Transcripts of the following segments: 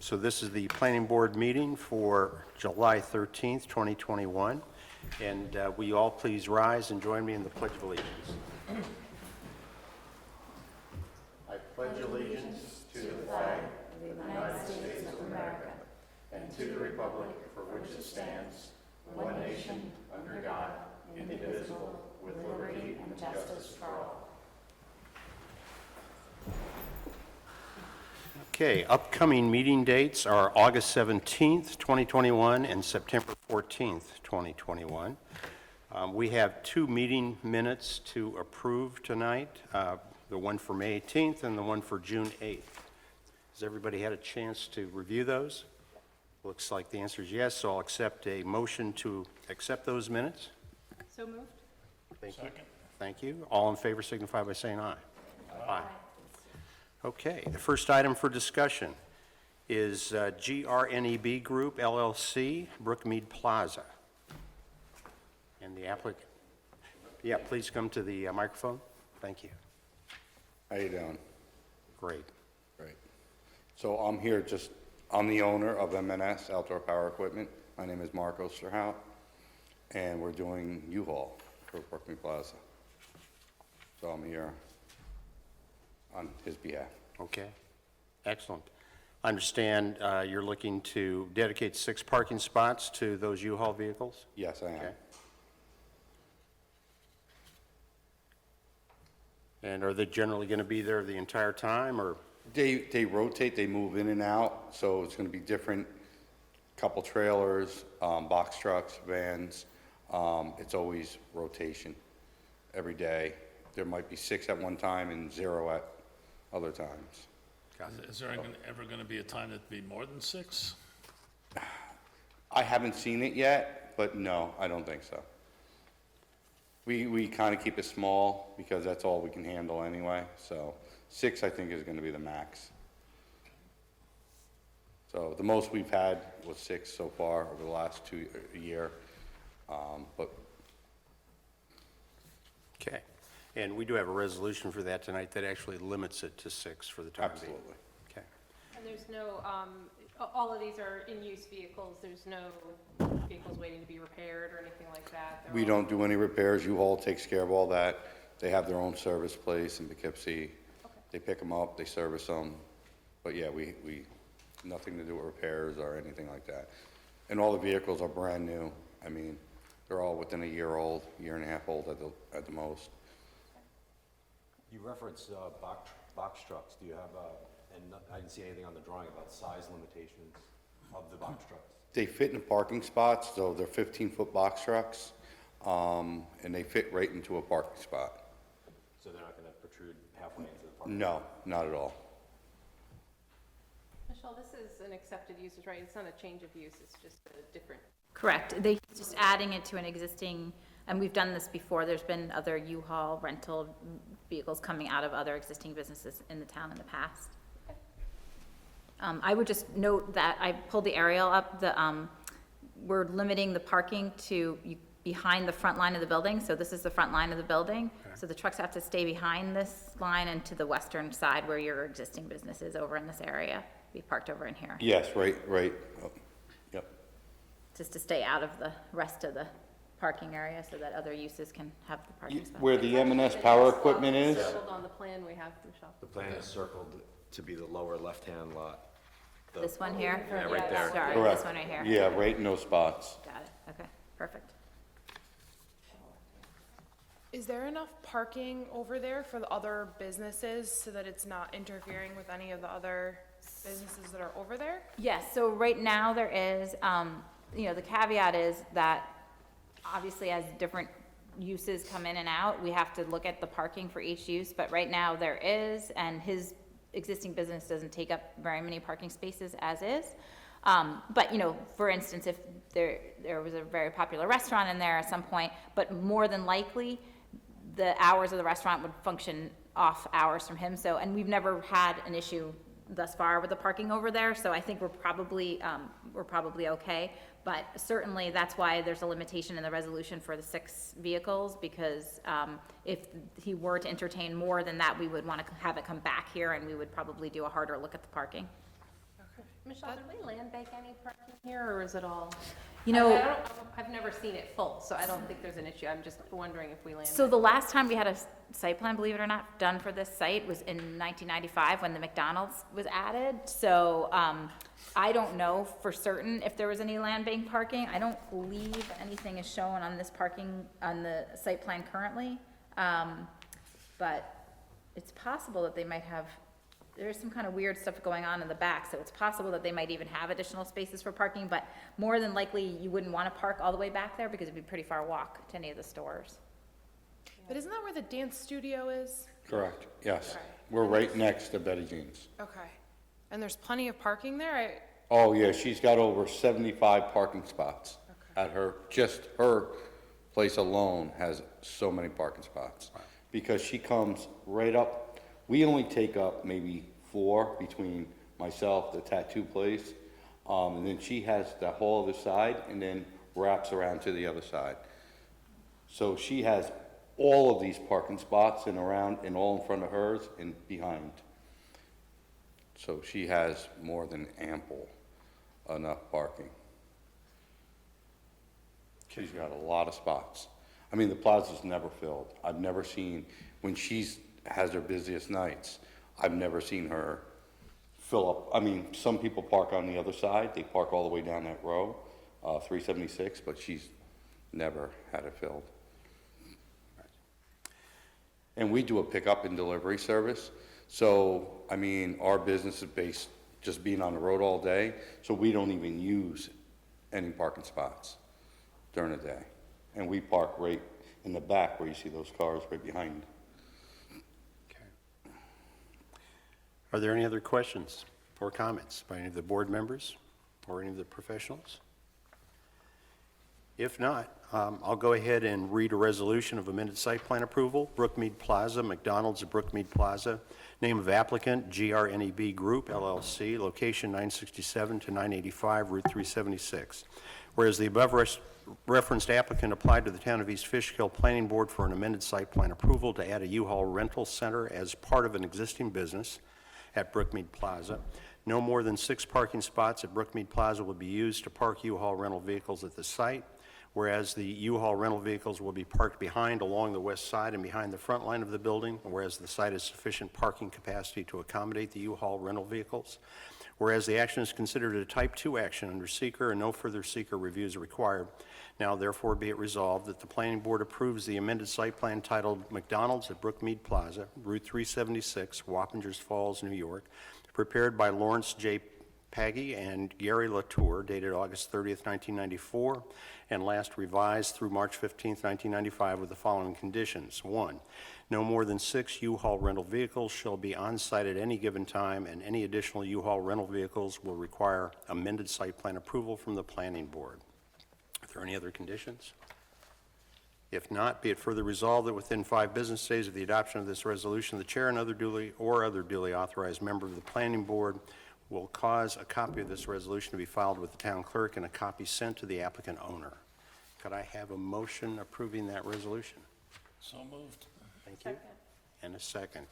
So this is the planning board meeting for July 13th, 2021. And will you all please rise and join me in the Pledge of Allegiance? I pledge allegiance to the flag of the United States of America and to the republic for which it stands, one nation, under God, indivisible, with liberty and justice for all. Okay, upcoming meeting dates are August 17th, 2021 and September 14th, 2021. We have 2 meeting minutes to approve tonight, the one for May 18th and the one for June 8th. Has everybody had a chance to review those? Looks like the answer is yes, so I'll accept a motion to accept those minutes. So moved. Thank you. Thank you. All in favor signify by saying aye. Aye. Okay, the first item for discussion is GRNEB Group LLC, Brookmead Plaza. And the applicant, yeah, please come to the microphone. Thank you. How you doing? Great. Great. So I'm here I'm the owner of M&S Outdoor Power Equipment. My name is Mark Osterhout, and we're doing U-Haul for Brookmead Plaza. So I'm here on his behalf. Okay, excellent. I understand you're looking to dedicate 6 parking spots to those U-Haul vehicles? Yes, I am. Okay. And are they generally going to be there the entire time, or? They rotate, they move in and out, so it's going to be different, couple trailers, box trucks, vans. It's always rotation every day. There might be 6 at one time and 0 at other times. Is there ever going to be a time that'd be more than 6? I haven't seen it yet, but no, I don't think so. We kind of keep it small because that's all we can handle anyway, so 6 I think is going to be the max. So the most we've had was 6 so far over the last year, but. Okay. And we do have a resolution for that tonight that actually limits it to 6 for the time being. Absolutely. Okay. And there's no, all of these are in-use vehicles. There's no vehicles waiting to be repaired or anything like that? They're We all- don't do any repairs. U-Haul takes care of all that. They have their own service place in Poughkeepsie. Okay. They pick them up, they service them. But yeah, we nothing to do with repairs or anything like that. And all the vehicles are brand new. I mean, they're all within a year old, year and a half old at the most. You referenced box trucks. Do you have, and I didn't see anything on the drawing about size limitations of the box trucks? They fit in the parking spots, so they're 15-foot box trucks, and they fit right into a parking spot. So they're not going to protrude halfway into the parking? No, not at all. Michelle, this is an accepted use, right? It's not a change of use, it's just a different. Correct. They just adding it to an existing, and we've done this before. There's been other U-Haul rental vehicles coming out of other existing businesses in the town in the past. I would just note that I pulled the aerial up. We're limiting the parking to behind the front line of the building. So this is the front line of the building. Okay. So the trucks have to stay behind this line and to the western side where your existing business is over in this area. Be parked over in here. Yes, right. Oh, yep. Just to stay out of the rest of the parking area so that other uses can have the parking spot. Where the M&S Power Equipment is? Circled on the plan we have, Michelle. The plan is circled to be the lower left-hand lot. This one here? Yeah, right there. Sorry, Correct. this one right here. Yeah, right in those spots. Got it. Okay, perfect. Is there enough parking over there for the other businesses so that it's not interfering with any of the other businesses that are over there? Yes, so right now there is, the caveat is that obviously as different uses come in and out, we have to look at the parking for each use, but right now there is, and his existing business doesn't take up very many parking spaces as is. But, for instance, if there was a very popular restaurant in there at some point, but more than likely, the hours of the restaurant would function off hours from him. So, and we've never had an issue thus far with the parking over there, so I think we're probably okay. But certainly, that's why there's a limitation in the resolution for the 6 vehicles, because if he were to entertain more than that, we would want to have it come back here, and we would probably do a harder look at the parking. Okay. Michelle, did we land bank any parking here, or is it all? You know- I've never seen it full, so I don't think there's an issue. I'm just wondering if we land. So the last time we had a site plan, believe it or not, done for this site was in 1995 when the McDonald's was added. So I don't know for certain if there was any land bank parking. I don't believe anything is shown on this parking, on the site plan currently. But it's possible that they might have, there's some kind of weird stuff going on in the back, so it's possible that they might even have additional spaces for parking, but more than likely, you wouldn't want to park all the way back there because it'd be a pretty far walk to any of the stores. But isn't that where the dance studio is? Correct, yes. Okay. We're right next to Betty Jean's. Okay. And there's plenty of parking there? Oh, yeah, she's got over 75 parking spots at just her place alone has so many parking spots. Because she comes right up, we only take up maybe 4 between myself, the tattoo place, and then she has the whole other side and then wraps around to the other side. So she has all of these parking spots and around and all in front of hers and behind. So she has more than ample enough parking. She's got a lot of spots. I mean, the plaza's never filled. I've never seen, when has her busiest nights, I've never seen her fill up. I mean, some people park on the other side. They park all the way down that row, 376, but she's never had it filled. And we do a pickup and delivery service. So, I mean, our business is based just being on the road all day, so we don't even use any parking spots during the day. And we park right in the back where you see those cars right behind. Okay. Are there any other questions or comments by any of the board members or any of the professionals? If not, I'll go ahead and read a resolution of amended site plan approval, Brookmead Plaza, McDonald's at Brookmead Plaza. Name of applicant, GRNEB Group, LLC, location 967 to 985, Route 376. Whereas the above referenced applicant applied to the Town of East Fishkill Planning Board for an amended site plan approval to add a U-Haul rental center as part of an existing business at Brookmead Plaza. No more than 6 parking spots at Brookmead Plaza will be used to park U-Haul rental vehicles at the site, whereas the U-Haul rental vehicles will be parked behind along the west side and behind the front line of the building, whereas the site has sufficient parking capacity to accommodate the U-Haul rental vehicles. Whereas the action is considered a Type 2 action under seeker and no further seeker reviews are required. Now therefore be it resolved that the Planning Board approves the amended site plan titled McDonald's at Brookmead Plaza, Route 376, Wappingers Falls, New York, prepared by Lawrence J. Paggy and Gary Latour, dated August 30th, 1994, and last revised through March 15th, 1995, with the following conditions. 1, no more than 6 U-Haul rental vehicles shall be on site at any given time, and any additional U-Haul rental vehicles will require amended site plan approval from the Planning Board. Are there any other conditions? If not, be it further resolved that within 5 business days of the adoption of this resolution, the chair and other duly authorized member of the Planning Board will cause a copy of this resolution to be filed with the town clerk and a copy sent to the applicant owner. Could I have a motion approving that resolution? So moved. Thank you. And a second.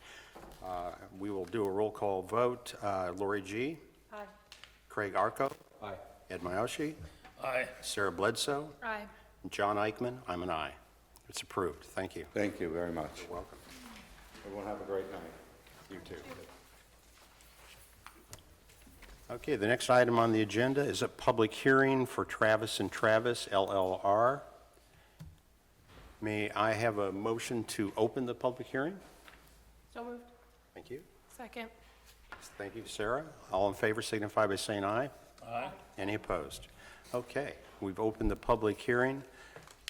We will do a roll call vote. Lori G. Aye. Craig Arco. Aye. Ed Miyoshi. Aye. Sarah Bledsoe. Aye. John Eichman. I'm an aye. It's approved. Thank you. Thank you very much. You're welcome. Everyone have a great night. You too. Okay, the next item on the agenda is a public hearing for Travis and Travis LLR. May I have a motion to open the public hearing? So moved. Thank you. Second. Thank you, Sarah. All in favor signify by saying aye. Aye. Any opposed? Okay, we've opened the public hearing.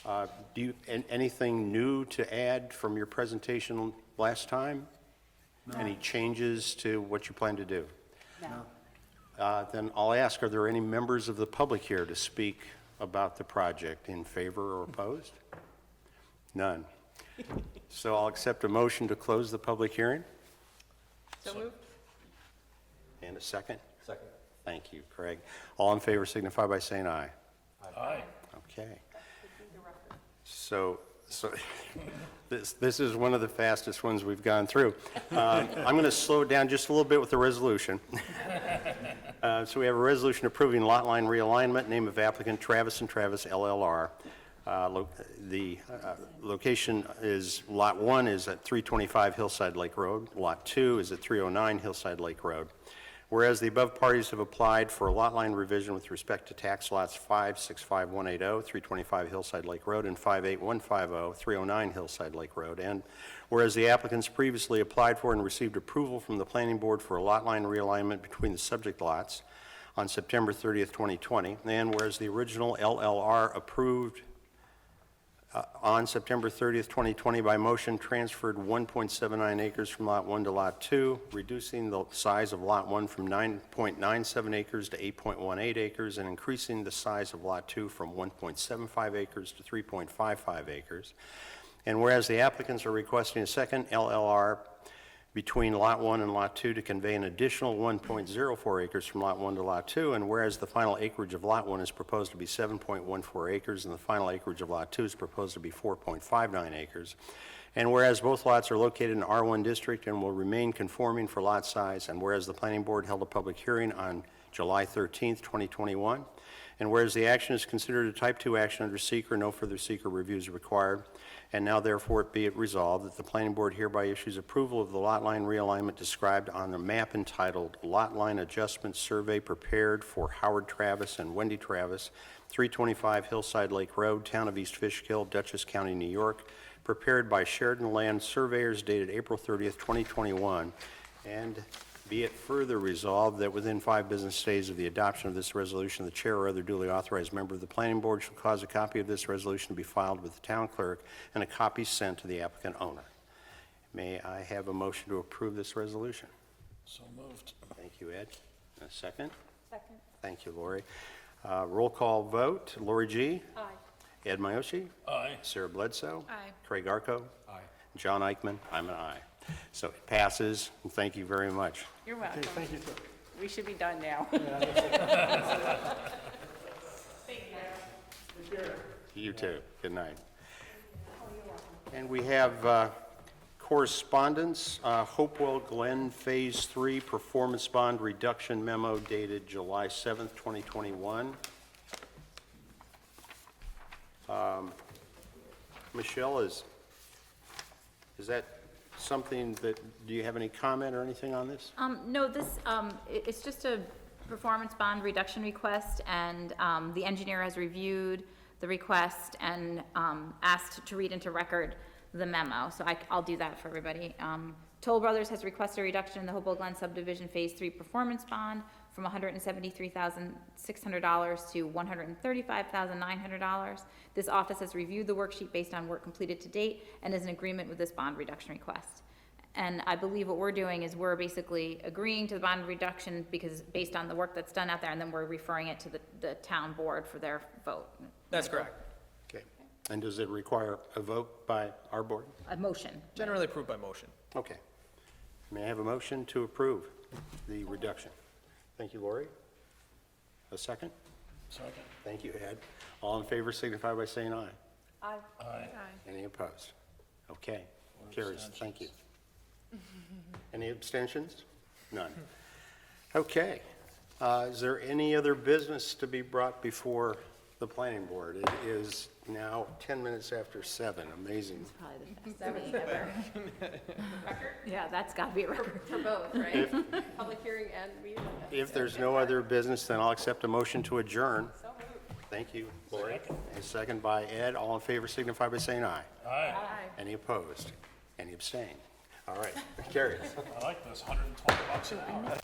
Do you, anything new to add from your presentation last time? No. Any changes to what you plan to do? No. Then I'll ask, are there any members of the public here to speak about the project in favor or opposed? None. So I'll accept a motion to close the public hearing. So moved. And a second? Second. Thank you, Craig. All in favor signify by saying aye. Aye. Okay. So So this is one of the fastest ones we've gone through. I'm going to slow it down just a little bit with the resolution. So we have a resolution approving lot line realignment, name of applicant Travis and Travis LLR. The location is, Lot 1 is at 325 Hillside Lake Road. Lot 2 is at 309 Hillside Lake Road. Whereas the above parties have applied for a lot line revision with respect to tax lots 565180, 325 Hillside Lake Road, and 58150, 309 Hillside Lake Road. And whereas the applicants previously applied for and received approval from the planning board for a lot line realignment between the subject lots on September 30th, 2020, and whereas the original LLR approved on September 30th, 2020, by motion transferred 1.79 acres from Lot 1 to Lot 2, reducing the size of Lot 1 from 9.97 acres to 8.18 acres, and increasing the size of Lot 2 from 1.75 acres to 3.55 acres. And whereas the applicants are requesting a second LLR between Lot 1 and Lot 2 to convey an additional 1.04 acres from Lot 1 to Lot 2, and whereas the final acreage of Lot 1 is proposed to be 7.14 acres and the final acreage of Lot 2 is proposed to be 4.59 acres, and whereas both lots are located in R1 district and will remain conforming for lot size, and whereas the planning board held a public hearing on July 13th, 2021, and whereas the action is considered a type 2 action under seeker, no further seeker review is required. And now therefore be it resolved that the planning board hereby issues approval of the lot line realignment described on the map entitled Lot Line Adjustment Survey prepared for Howard Travis and Wendy Travis, 325 Hillside Lake Road, Town of East Fishkill, Dutchess County, New York, prepared by Sheridan Land Surveyors dated April 30th, 2021. And be it further resolved that within 5 business days of the adoption of this resolution, the chair or other duly authorized member of the planning board shall cause a copy of this resolution to be filed with the town clerk and a copy sent to the applicant owner. May I have a motion to approve this resolution? So moved. Thank you, Ed. A second? Second. Thank you, Lori. Roll call vote. Lori G. Aye. Ed Miyoshi. Aye. Sarah Bledsoe. Aye. Craig Arco. Aye. John Eichman. I'm an aye. So it passes, and thank you very much. You're welcome. Thank you, sir. We should be done now. You too. Good night. And we have correspondence, Hopewell Glen Phase 3 Performance Bond Reduction Memo dated July 7th, 2021. Michelle, is that something that, do you have any comment or anything on this? No, this, it's just a performance bond reduction request, and the engineer has reviewed the request and asked to read into record the memo, so I'll do that for everybody. Toll Brothers has requested a reduction in the Hopewell Glen subdivision Phase 3 performance bond from $173,600 to $135,900. This office has reviewed the worksheet based on work completed to date and is in agreement with this bond reduction request. And I believe what we're doing is we're basically agreeing to the bond reduction because based on the work that's done out there, and then we're referring it to the town board for their vote. That's correct. Okay. And does it require a vote by our board? A motion. Generally approved by motion. Okay. May I have a motion to approve the reduction? Thank you, Lori. A second? Second. Thank you, Ed. All in favor signify by saying aye. Aye. Aye. Any opposed? Okay, carries, thank you. Any abstentions? None. Okay, is there any other business to be brought before the planning board? It is now 10 minutes after 7, amazing. Probably the best meeting ever. Yeah, that's gotta be a record. For both, right? Public hearing and meeting. If there's no other business, then I'll accept a motion to adjourn. So moved. Thank you, Lori. A second by Ed. All in favor signify by saying aye. Aye. Any opposed? Any abstain? All right, carries. I like this, $120 an hour.